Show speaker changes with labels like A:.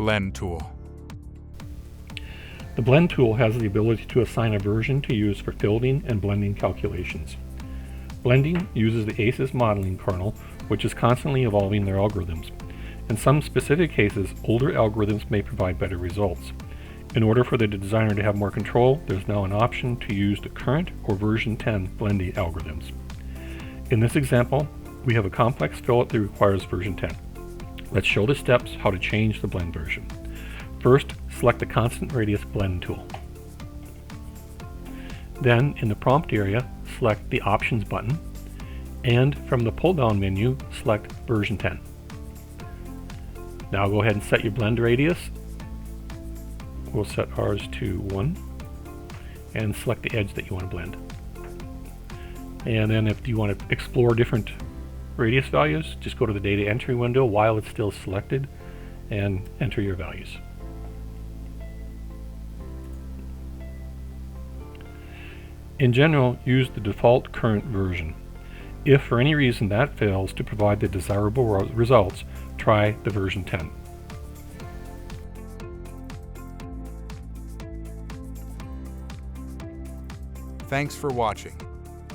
A: Blend tool.
B: The Blend tool has the ability to assign a version to use for filleting and blending calculations. Blending uses the ACIS modeling kernel, which is constantly evolving their algorithms. In some specific cases, older algorithms may provide better results. In order for the designer to have more control, there's now an option to use the current or version 10 blending algorithms. In this example, we have a complex fillet that requires version 10. Let's show the steps how to change the blend version. First, select the constant radius blend tool. Then, in the prompt area, select the Options button, and from the pull-down menu, select version 10. Now go ahead and set your blend radius. We'll set ours to 1, and select the edge that you want to blend. And then if you want to explore different radius values, just go to the data entry window while it's still selected and enter your values. In general, use the default current version. If for any reason that fails to provide the desirable results, try the version 10.
A: Thanks for watching.